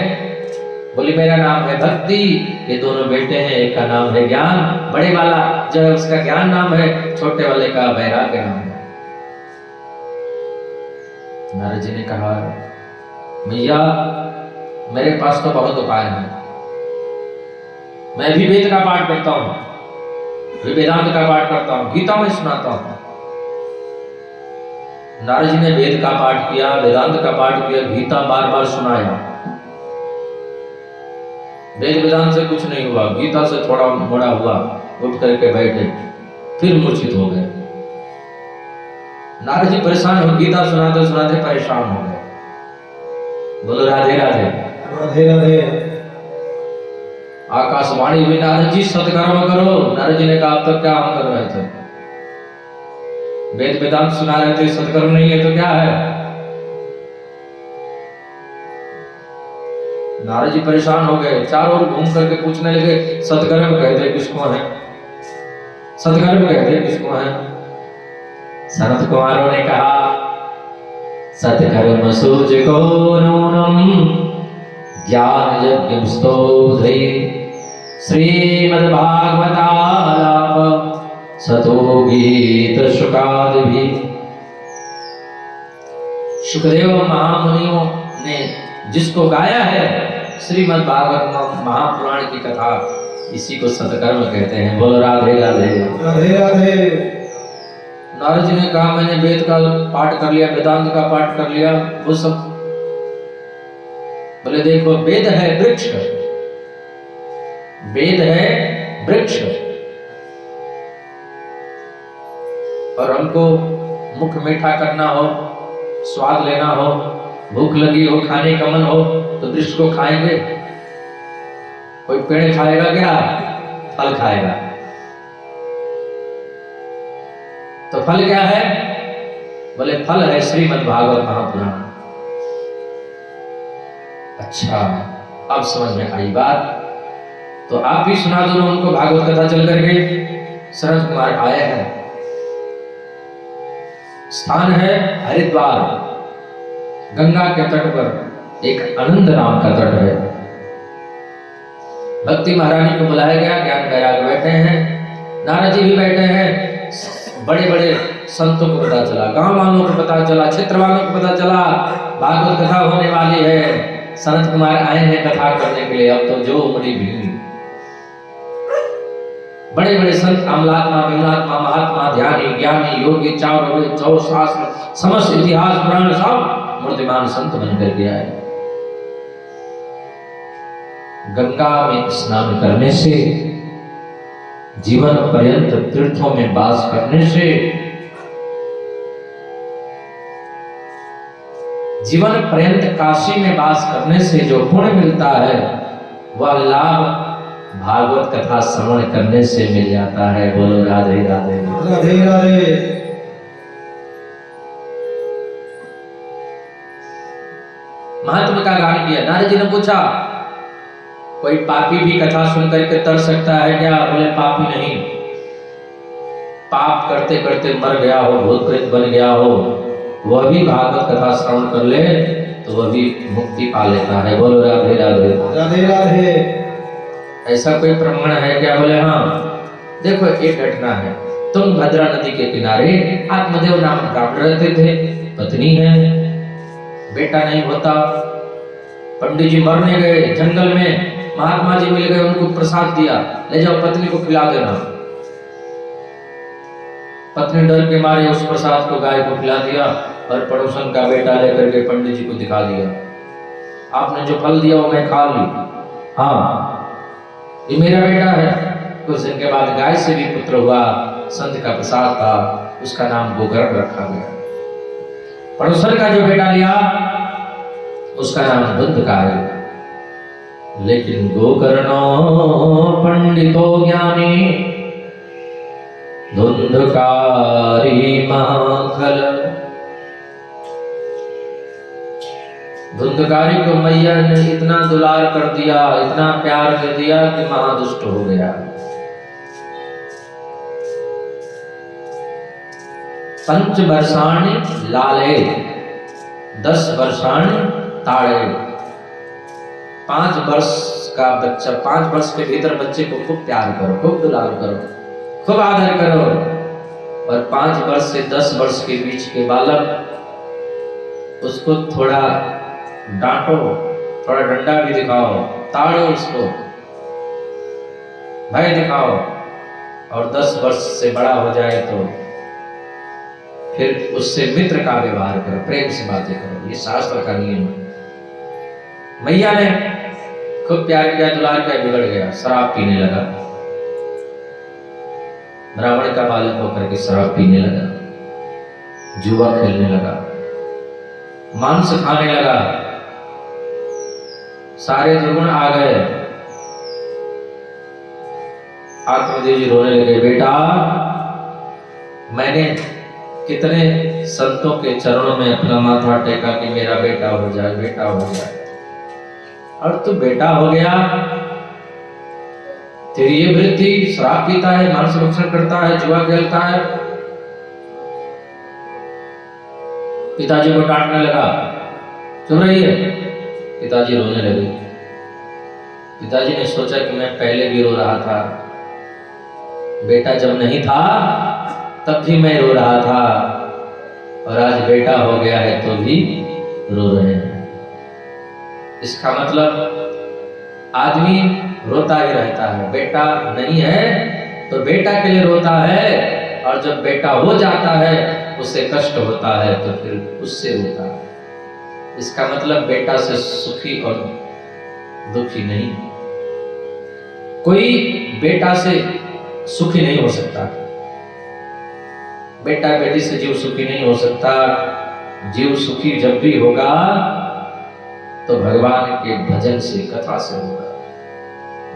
बोली, मेरा नाम है भक्ति, ये दोनों बेटे हैं, एक का नाम है ज्ञान, बड़े वाला जो है उसका ज्ञान नाम है, छोटे वाले का वैराग्य नाम है। नारद जी ने कहा, मैया मेरे पास तो बहुत उपाय हैं, मैं भी वेद का पाठ करता हूँ, वेदांत का पाठ करता हूँ, गीता में सुनाता हूँ। नारद जी ने वेद का पाठ किया, वेदांत का पाठ किया, गीता बार बार सुनाया। वेद वेदांत से कुछ नहीं हुआ, गीता से थोड़ा मोड़ा हुआ, उठ करके बैठे, फिर मूर्छित हो गए। नारद जी परेशान हो, गीता सुनाते सुनाते परेशान हो गए। बोलो राधे राधे। राधे राधे। आकाशवाणी हुई, नारद जी सत्कर्म करो। नारद जी ने कहा, अब तक क्या हम कर रहे थे? वेद वेदांत सुना रहे थे, सत्कर्म नहीं है तो क्या है? नारद जी परेशान हो गए, चारों ओर घूम करके पूछने लगे, सत्कर्म कहते किसको है? सत्कर्म कहते किसको है? सनत कुमारों ने कहा, सत्कर्म सूच को नूनम ज्ञान यज्ञ स्तोत्रे श्रीमद्भागवतालाप सतो गीत शुकादि। सुखदेव महामुनियों ने जिसको गाया है श्रीमद् भागवत महापुराण की कथा, इसी को सत्कर्म कहते हैं। बोलो राधे राधे। राधे राधे। नारद जी ने कहा मैंने वेद का पाठ कर लिया, वेदांत का पाठ कर लिया, वो सब। बोले देखो वेद है वृक्ष, वेद है वृक्ष, और हमको मुख मीठा करना हो, स्वाद लेना हो, भूख लगी हो, खाने का मन हो तो वृक्ष को खाएंगे। कोई पेड़ खाएगा क्या? फल खाएगा। तो फल क्या है? बोले फल है श्रीमद् भागवत महापुराण। अच्छा, अब समझ में आई बात। तो आप भी सुना दो उनको भागवत कथा चल करके। शरद कुमार आए हैं, स्थान है हरिद्वार, गंगा के तट पर एक आनंद नाम का तट है। भक्ति महारानी को बुलाया गया, ज्ञान वैराग बैठे हैं, नारद जी भी बैठे हैं। बड़े बड़े संतों को पता चला, गांव वालों को पता चला, क्षेत्र वालों को पता चला भागवत कथा होने वाली है। सनत कुमार आए हैं कथा करने के लिए। अब तो जो उमड़ी भीड़, बड़े बड़े संत, अमलात्मा, विमलात्मा, महात्मा, ध्यानी, ज्ञानी, योगी, चार शास्त्र, समस्त इतिहास पुराण सब मूर्तिमान संत बनकर के आए। गंगा में स्नान करने से, जीवन पर्यंत तीर्थों में वास करने से, जीवन पर्यंत काशी में वास करने से जो पुण्य मिलता है वह लाभ भागवत कथा श्रवण करने से मिल जाता है। बोलो राधे राधे। राधे राधे। महात्मा का गान किया। नारद जी ने पूछा कोई पापी भी कथा सुनकर के तर सकता है क्या? बोले पापी नहीं, पाप करते करते मर गया हो, भूत प्रेत बन गया हो, वह भी भागवत कथा श्रवण कर ले तो वह भी मुक्ति पा लेता है। बोलो राधे राधे। राधे राधे। ऐसा कोई प्रमाण है क्या? बोले हाँ। देखो एक घटना है, तुंगभद्रा नदी के किनारे आत्मदेव नामक ब्राह्मण रहते थे, पत्नी है, बेटा नहीं होता। पंडित जी मरने गए जंगल में, महात्मा जी मिल गए, उनको प्रसाद दिया, ले जाओ पत्नी को खिला देना। पत्नी डर के मारे उस प्रसाद को गाय को खिला दिया और पड़ोसन का बेटा लेकर के पंडित जी को दिखा दिया, आपने जो फल दिया वो मैं खा ली, हाँ ये मेरा बेटा है। कुछ दिन के बाद गाय से भी पुत्र हुआ, संत का प्रसाद था, उसका नाम गोकर्ण रखा गया। पड़ोसन का जो बेटा लिया उसका नाम धुंधकारी। लेकिन गोकर्णो पंडितो ज्ञानी धुंधकारी महाखल। धुंधकारी को मैया ने इतना दुलार कर दिया, इतना प्यार कर दिया कि महादुष्ट हो गया। पंच वर्षाणि लाले 10 वर्षाणि ताड़े। 5 वर्ष का बच्चा, 5 वर्ष के भीतर बच्चे को खूब प्यार करो, खूब दुलार करो, खूब आदर करो। और 5 वर्ष से 10 वर्ष के बीच के बालक, उसको थोड़ा डांटो, थोड़ा डंडा भी दिखाओ, ताड़ो, उसको भय दिखाओ। और 10 वर्ष से बड़ा हो जाए तो फिर उससे मित्र का व्यवहार करो, प्रेम से बातें करो। ये शास्त्र का नियम है। मैया ने खूब प्यार किया, दुलार किया, बिगड़ गया, शराब पीने लगा। ब्राह्मण का बालक होकर के शराब पीने लगा, जुआ खेलने लगा, मांस खाने लगा, सारे दुर्गुण आ गए। आत्मदेव जी रोने लगे, बेटा मैंने कितने संतों के चरणों में अपना माथा टेका कि मेरा बेटा हो जाए, बेटा हो जाए, और तू बेटा हो गया। तेरी ये वृत्ति, शराब पीता है, मांस भक्षण करता है, जुआ खेलता है। पिताजी को डांटने लगा, सुन रही है? पिताजी रोने लगे। पिताजी ने सोचा कि मैं पहले भी रो रहा था, बेटा जब नहीं था तब भी मैं रो रहा था, और आज बेटा हो गया है तो भी रो रहे हैं। इसका मतलब आदमी रोता ही रहता है। बेटा नहीं है तो बेटा के लिए रोता है, और जब बेटा हो जाता है उसे कष्ट होता है तो फिर उससे रोता है। इसका मतलब बेटा से सुखी और दुखी नहीं। कोई बेटा से सुखी नहीं हो सकता, बेटा बेटी से जीव सुखी नहीं हो सकता। जीव सुखी जब भी होगा तो भगवान के भजन से, कथा से होगा।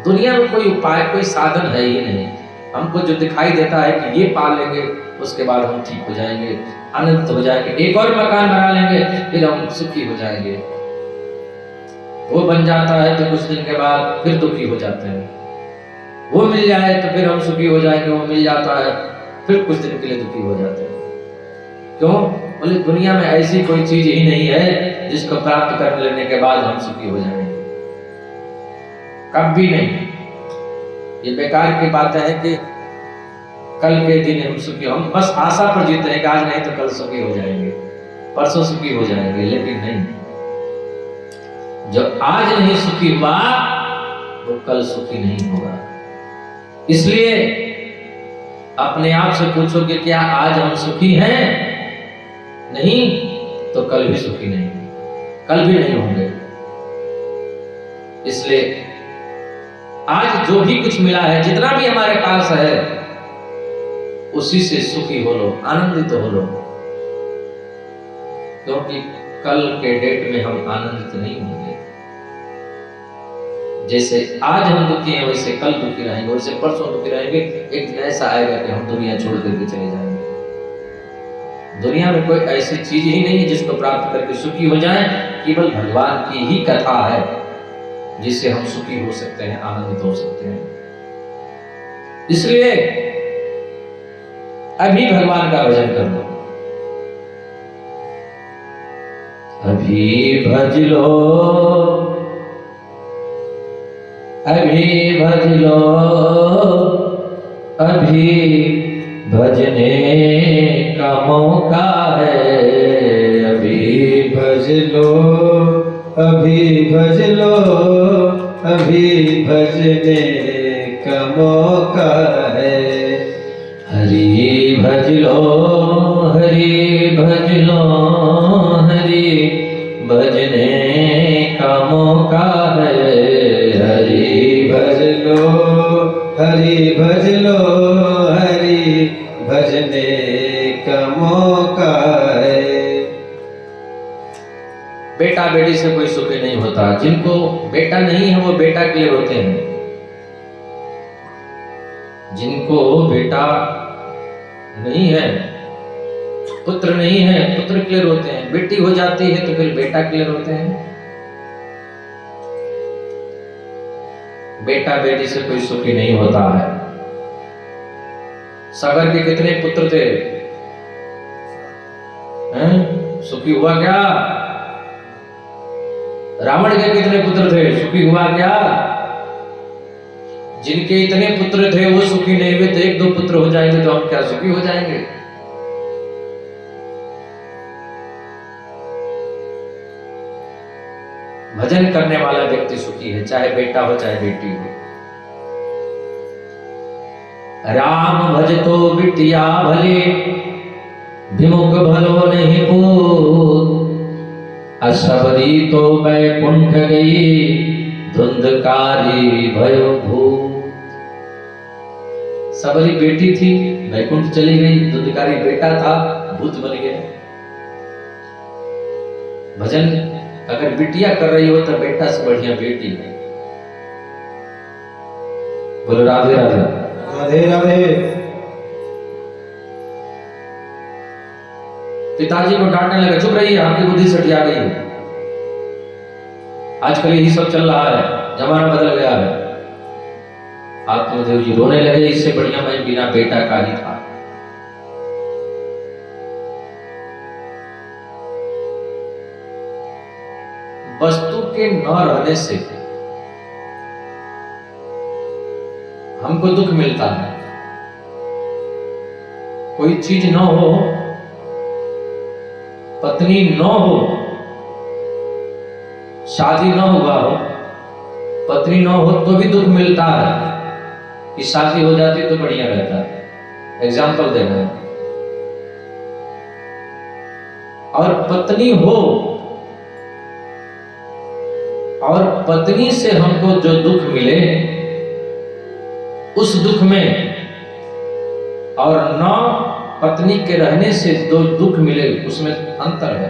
दुनिया में कोई उपाय, कोई साधन है ही नहीं। हमको जो दिखाई देता है कि ये पा लेंगे उसके बाद हम ठीक हो जाएंगे, आनंदित हो जाएंगे, एक और मकान बना लेंगे फिर हम सुखी हो जाएंगे। वो बन जाता है तो कुछ दिन के बाद फिर दुखी हो जाते हैं। वो मिल जाए तो फिर हम सुखी हो जाएंगे, वो मिल जाता है फिर कुछ दिन के लिए दुखी हो जाते हैं। क्यों? बोले दुनिया में ऐसी कोई चीज ही नहीं है जिसको प्राप्त कर लेने के बाद हम सुखी हो जाएंगे, कभी नहीं। ये बेकार की बातें हैं कि कल के दिन हम सुखी, हम बस आशा पर जीते हैं कि आज नहीं तो कल सुखी हो जाएंगे, परसों सुखी हो जाएंगे, लेकिन नहीं। जो आज नहीं सुखी हुआ वो कल सुखी नहीं होगा। इसलिए अपने आप से पूछो कि क्या आज हम सुखी हैं? नहीं तो कल भी सुखी नहीं, कल भी नहीं होंगे। इसलिए आज जो भी कुछ मिला है, जितना भी हमारे पास है, उसी से सुखी हो लो, आनंदित हो लो, क्योंकि कल के डेट में हम आनंदित नहीं होंगे। जैसे आज हम दुखी हैं वैसे कल दुखी रहेंगे, वैसे परसों दुखी रहेंगे। एक दिन ऐसा आएगा कि हम दुनिया छोड़ करके चले जाएंगे। दुनिया में कोई ऐसी चीज ही नहीं है जिसको प्राप्त करके सुखी हो जाए। केवल भगवान की ही कथा है जिससे हम सुखी हो सकते हैं, आनंदित हो सकते हैं। इसलिए अभी भगवान का भजन कर लो, अभी भज लो, अभी भज लो, अभी भजने का मौका है। अभी भज लो, अभी भज लो, अभी भजने का मौका है। हरि भज लो, हरि भज लो, हरि भजने का मौका है। हरि भज लो, हरि भज लो, हरि भजने का मौका है। बेटा बेटी से कोई सुखी नहीं होता। जिनको बेटा नहीं है वो बेटा के लिए रोते हैं, जिनको बेटा नहीं है, पुत्र नहीं है, पुत्र के लिए रोते हैं। बेटी हो जाती है तो फिर बेटा के लिए रोते हैं। बेटा बेटी से कोई सुखी नहीं होता है। सागर के कितने पुत्र थे, हैं? सुखी हुआ क्या? रावण के कितने पुत्र थे, सुखी हुआ क्या? जिनके इतने पुत्र थे वो सुखी नहीं हुए, तो एक दो पुत्र हो जाएंगे तो हम क्या सुखी हो जाएंगे? भजन करने वाला व्यक्ति सुखी है, चाहे बेटा हो चाहे बेटी हो। राम भज तो बिटिया भले, विमुख भलो नहीं पूत। असबरी तो बैकुंठ गई, धुंधकारी भयो भूत। सबरी बेटी थी, बैकुंठ चली गई। धुंधकारी बेटा था, भूत बन गया। भजन अगर बिटिया कर रही हो तो बेटा से बढ़िया बेटी है। बोलो राधे राधे। राधे राधे। पिताजी को डांटने लगा, चुप रहिए, आपकी बुद्धि सटिया गई है। आजकल यही सब चल रहा है, जमाना बदल गया है। आत्मदेव जी रोने लगे, इससे बढ़िया मैं बिना बेटा का ही था। वस्तु के न रहने से हमको दुख मिलता है। कोई चीज न हो, पत्नी न हो, शादी न हुआ हो, पत्नी न हो तो भी दुख मिलता है, कि शादी हो जाती तो बढ़िया रहता है। एग्जाम्पल देना है। और पत्नी हो और पत्नी से हमको जो दुख मिले उस दुख में, और न पत्नी के रहने से जो दुख मिले उसमें अंतर है।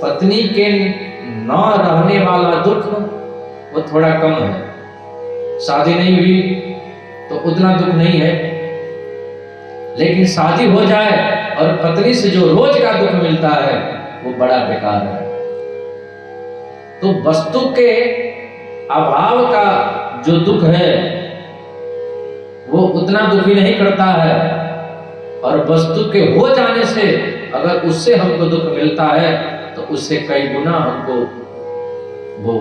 पत्नी के न रहने वाला दुख वो थोड़ा कम है, शादी नहीं हुई तो उतना दुख नहीं है। लेकिन शादी हो जाए और पत्नी से जो रोज का दुख मिलता है वो बड़ा बेकार है। तो वस्तु के अभाव का जो दुख है वो उतना दुखी नहीं करता है, और वस्तु के हो जाने से अगर उससे हमको दुख मिलता है तो उससे कई गुना हमको वो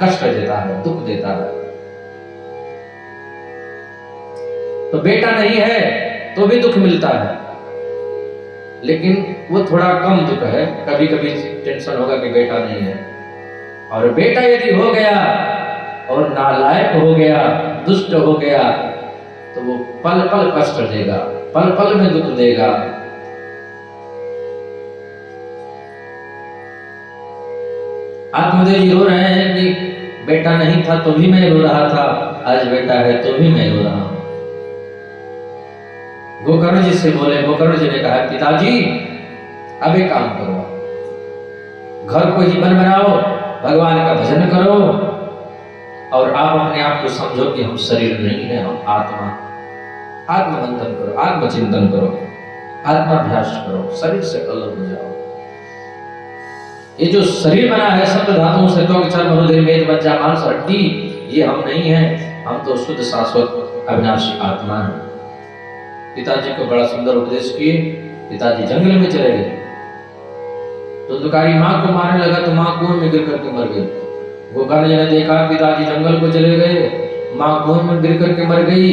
कष्ट देता है, दुख देता है। तो बेटा नहीं है तो भी दुख मिलता है, लेकिन वो थोड़ा कम दुख है। कभी कभी टेंशन होगा कि बेटा नहीं है, और बेटा यदि हो गया और नालायक हो गया, दुष्ट हो गया, तो वो पल पल कष्ट देगा, पल पल में दुख देगा। आत्मदेव जी रो रहे हैं कि बेटा नहीं था तो भी मैं रो रहा था, आज बेटा है तो भी मैं रो रहा हूं। गोकर्ण जी से बोले, गोकर्ण जी ने कहा पिताजी अब एक काम करो, घर को जीवन बनाओ, भगवान का भजन करो, और आप अपने आप को समझो कि हम शरीर नहीं है, हम आत्मा। आत्ममंथन करो, आत्मचिंतन करो, आत्माभ्यास करो, शरीर से अलग हो जाओ। ये जो शरीर बना है सप्त धातुओं से, त्वक चर्म रुधिर मेद मज्जा मांस हड्डी, ये हम नहीं है, हम तो शुद्ध शाश्वत अविनाशी आत्मा है। पिताजी को बड़ा सुंदर उपदेश किए। पिताजी जंगल में चले गए, तो दुकारी माँ को मारने लगा तो माँ कुएं में गिर करके मर गई। गोकर्ण जी ने देखा पिताजी जंगल को चले गए, माँ कुएं में गिर करके मर गई,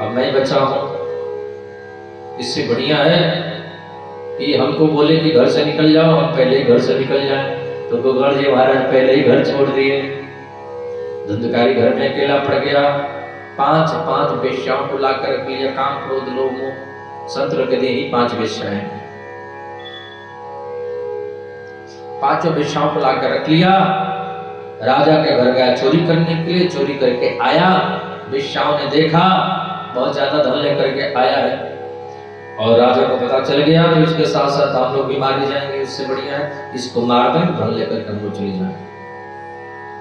अब मैं बचा हूं। इससे बढ़िया है कि हमको बोले कि घर से निकल जाओ, हम पहले ही घर से निकल जाएं। तो गोकर्ण जी महाराज पहले ही घर छोड़ दिए। धुंधकारी घर में अकेला पड़ गया। पांच वेश्याओं को लाकर रख लिया, काम क्रोध लोभ मोह, संत लोग कहते ही 5 वेश्याएं, 5 वेश्याओं को लाकर रख लिया। राजा के घर गया चोरी करने के लिए, चोरी करके आया, वेश्याओं ने देखा बहुत ज्यादा धन लेकर के आया है, और राजा को पता चल गया कि उसके साथ साथ हम लोग भी मारे जाएंगे, इससे बढ़िया है इसको मार दें, धन लेकर के हम लोग चले जाएं।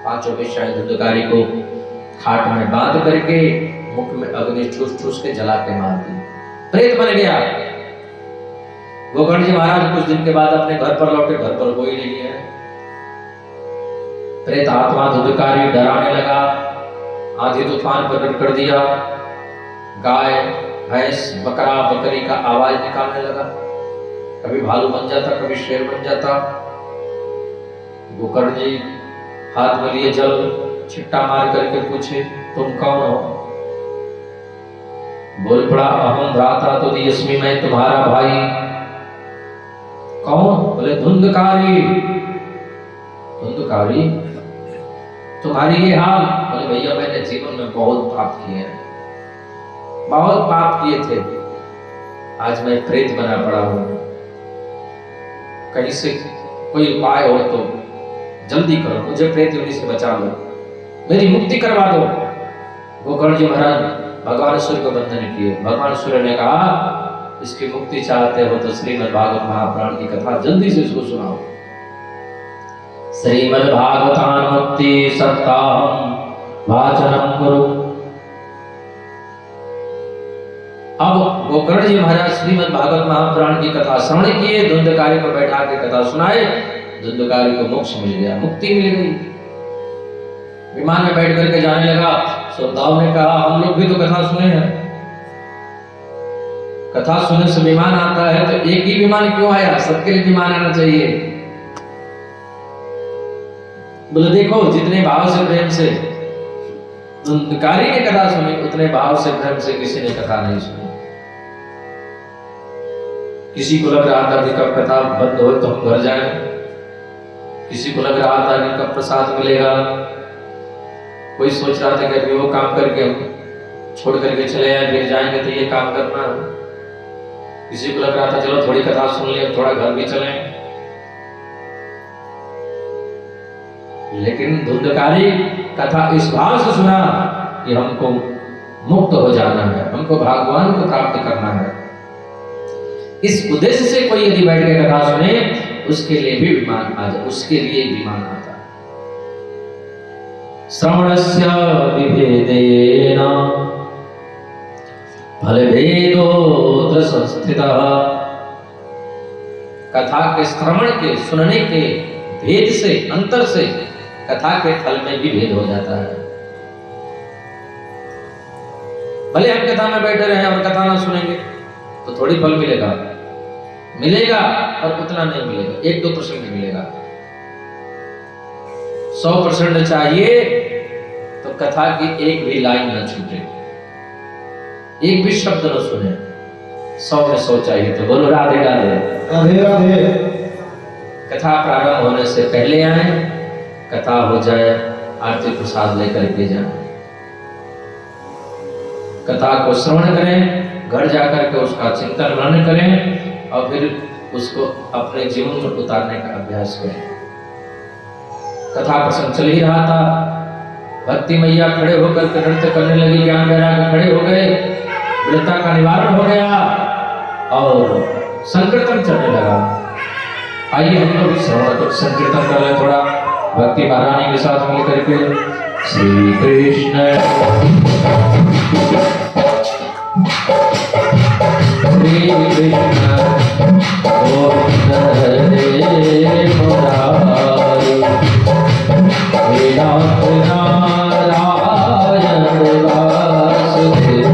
5 वेश्याएं धुंधकारी को खाट में बांध करके मुख में अग्नि ठूस के जला के मार दी, प्रेत बन गया। गोकर्ण जी महाराज कुछ दिन के बाद अपने घर पर लौटे, घर पर कोई नहीं है। प्रेत आत्मा धुंधकारी डराने लगा, आंधी तूफान प्रकट कर दिया, गाय भैंस बकरा बकरी का आवाज निकालने लगा, कभी भालू बन जाता, कभी शेर बन जाता। गोकर्ण जी हाथ में लिए जल छिट्टा मार करके पूछे तुम कौन हो? बोल पड़ा अहम भ्राता तो यस्मी, मैं तुम्हारा भाई। कौन? बोले धुंधकारी। धुंधकारी तुम्हारी ये हाल? बोले भैया मैंने जीवन में बहुत पाप किए हैं, बहुत पाप किए थे, आज मैं प्रेत बना पड़ा हूं, कहीं से कोई उपाय हो तो जल्दी करो, मुझे प्रेत योनि से बचा लो, मेरी मुक्ति करवा दो। गोकर्ण जी महाराज भगवान सूर्य को वंदन किए। भगवान सूर्य ने कहा इसकी मुक्ति चाहते हो तो श्रीमद् भागवत महापुराण की कथा जल्दी से इसको सुनाओ। श्रीमद् भागवतानुमुक्ति सप्ताहम वाचनम कुरु। अब गोकर्ण जी महाराज श्रीमद् भागवत महापुराण की कथा श्रवण किए, धुंधकारी को बैठा के कथा सुनाए, धुंधकारी को मोक्ष मिल गया, मुक्ति मिल गई। विमान में बैठ करके जाने लगा। श्रोताओं ने कहा हम लोग भी तो कथा सुने हैं, कथा सुनने से विमान आता है तो एक ही विमान क्यों आया, सबके लिए विमान आना चाहिए। बोले देखो जितने भाव से प्रेम से धुंधकारी ने कथा सुनी, उतने भाव से प्रेम से किसी ने कथा नहीं सुनी। किसी को लग रहा था कि कब कथा बंद हो तो हम घर जाएं, किसी को लग रहा था कि कब प्रसाद मिलेगा, कोई सोच रहा था कि अभी वो काम करके हम छोड़ करके चले आए, फिर जाएंगे तो ये काम करना। किसी को लग रहा था चलो थोड़ी कथा सुन ले, थोड़ा घर भी चलें। लेकिन धुंधकारी कथा इस भाव से सुना कि हमको मुक्त हो जाना है, हमको भगवान को प्राप्त करना है। इस उद्देश्य से कोई यदि बैठ के कथा सुने, उसके लिए भी विमान आ जाए, उसके लिए विमान आता है। श्रवणस्य विभेदेन फलभेदोऽत्र संस्थितः। कथा के श्रवण के, सुनने के भेद से, अंतर से कथा के फल में भी भेद हो जाता है। भले हम कथा में बैठे रहे और कथा ना सुनेंगे तो थोड़ी फल मिलेगा, मिलेगा और उतना नहीं मिलेगा, 1-2% मिलेगा। 100% चाहिए तो कथा की एक भी लाइन न छूटे, एक भी शब्द न सुने। 100 में 100 चाहिए। तो बोलो राधे राधे। राधे राधे। कथा प्रारंभ होने से पहले आए, कथा हो जाए आरती प्रसाद लेकर के जाए। कथा को श्रवण करें, घर जाकर के उसका चिंतन मनन करें और फिर उसको अपने जीवन में उतारने का अभ्यास करें। कथा प्रसंग चल ही रहा था, भक्ति मैया खड़े होकर के नृत्य करने लगी, ज्ञान वैराग्य खड़े हो गए, वृत्ता का निवारण हो गया और संकीर्तन चलने लगा। आइए हम लोग श्रवण संकीर्तन कर ले थोड़ा भक्ति महारानी के साथ मिल करके। श्री कृष्ण श्री कृष्ण गोविंद हरे मुरारी, हे नाथ नारायण वासुदेव।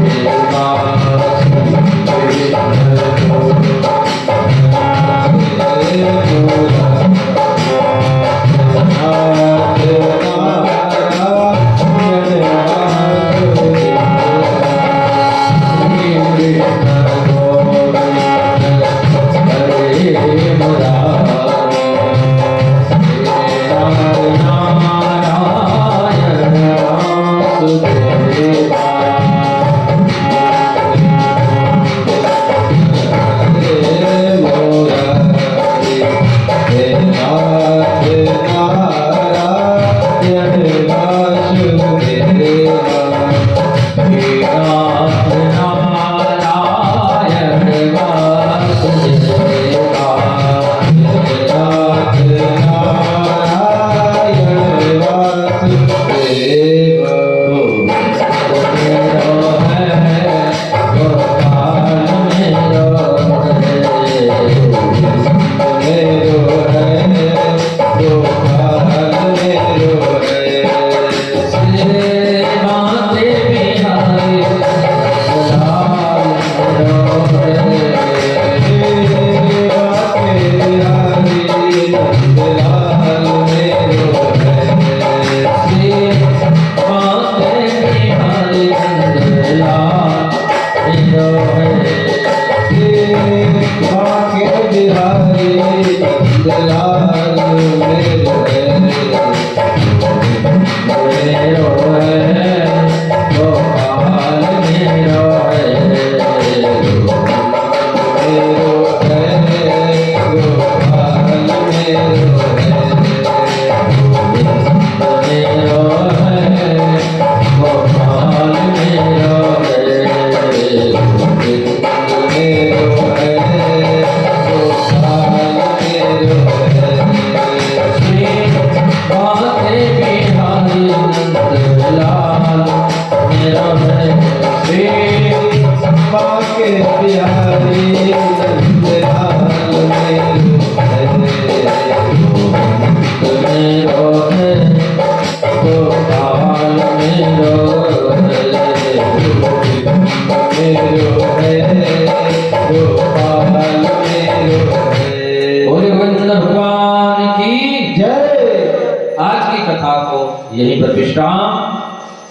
यहीं पर विश्राम।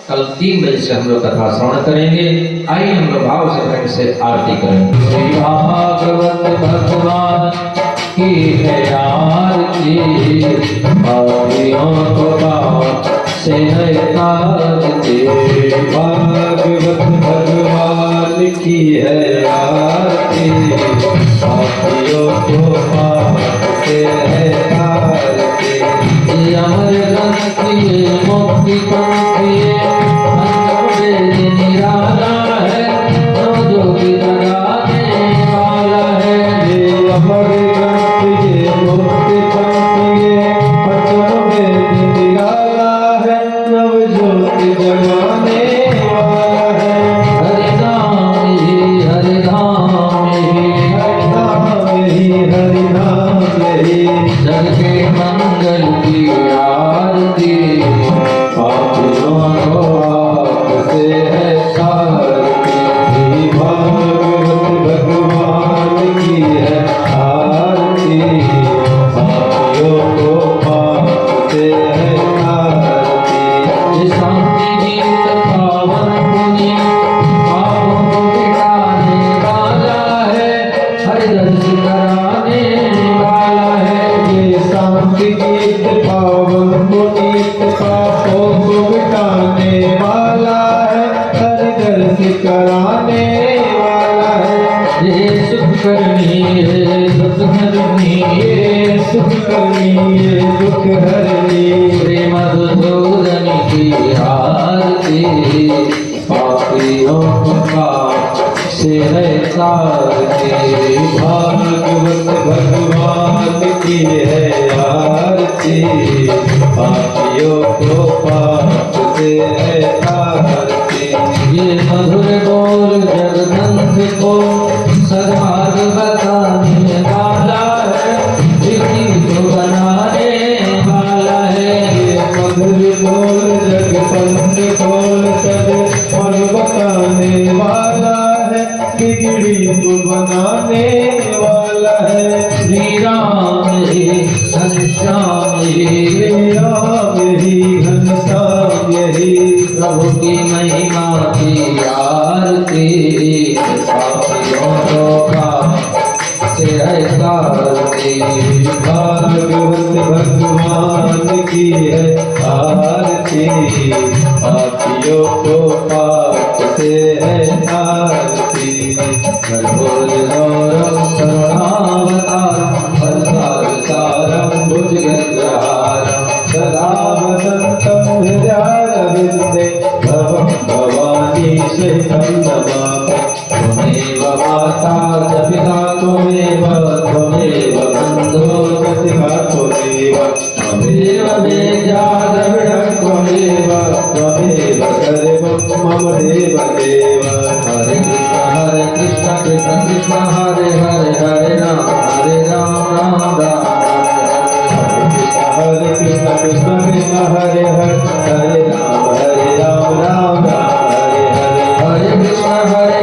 कल 3 बजे से हम लोग कथा श्रवण करेंगे। आइए हम लोग भाव से से आरती करेंगे। श्री भागवत भगवान की है आरती, पापियों को पाप से है तारती। भागवत भगवान की है आरती, पापियों को पाप से है तारती। ये अमर ग्रंथ की मुक्ति पंथी अंतर्वेद निराला है, नवजोगी जगाने वाला है। ये अमर ग्रंथ ये मुक्ति पंथी ये पंचवेद निराला है, नवज्योति जगाने वाला है। हरि नाम ही हरि नाम ही हरि नाम यही, हरि नाम यही, जग के मंगल की आरती, पापियों को आपसे है तारती। भागवत भगवान की है आरती, पापियों को पाप से है तारती। ये शांति गीत पावन पुनि पापों को मिटाने वाला है, हरि दर्शन कराने वाला है। ये शांति गीत पावन पुनीत पापों को मिटाने वाला है, हरि दर्श कराने वाला है। ये सुख करनी है दुख हरनी, ये सुख करनी ये दुख हरनी, श्री मधुसूदन की आरती, पापियों को पाप से है तारती। भागवत भगवान की है आरती, पापियों को पाप से है तारती। ये मधुर बोल जगदंत को सद्मार्ग बताने वाला है, विधि को बनाने वाला है। ये मधुर बोल जगपंथ बोल सद और बताने वाला है, बिगड़ी को बनाने वाला है। श्री राम ही घनश्याम ही, राम यही घनश्याम यही, प्रभु की महिमा की आरती, पापियों को पाप से है तारती। भागवत भगवान की है आरती, पापियों को पाप से है तारती। कर्पूर गौरम करुणावतारम भरतारतारम भुजगेन्द्रहारम सदा वसन्तं हृदयारविन्दे भवं भवानी सहितं नमामि। त्वमेव माता च पिता त्वमेव त्वमेव बन्धो च सखा त्वमेव त्वमेव वेद्या द्रविडं त्वमेव त्वमेव सर्वं मम देव देव। हरे कृष्ण कृष्ण कृष्ण हरे हरे हरे राम राम राम हरे कृष्ण कृष्ण कृष्ण हरे हरे हरे राम राम राम हरे हरे। हरे कृष्ण हरे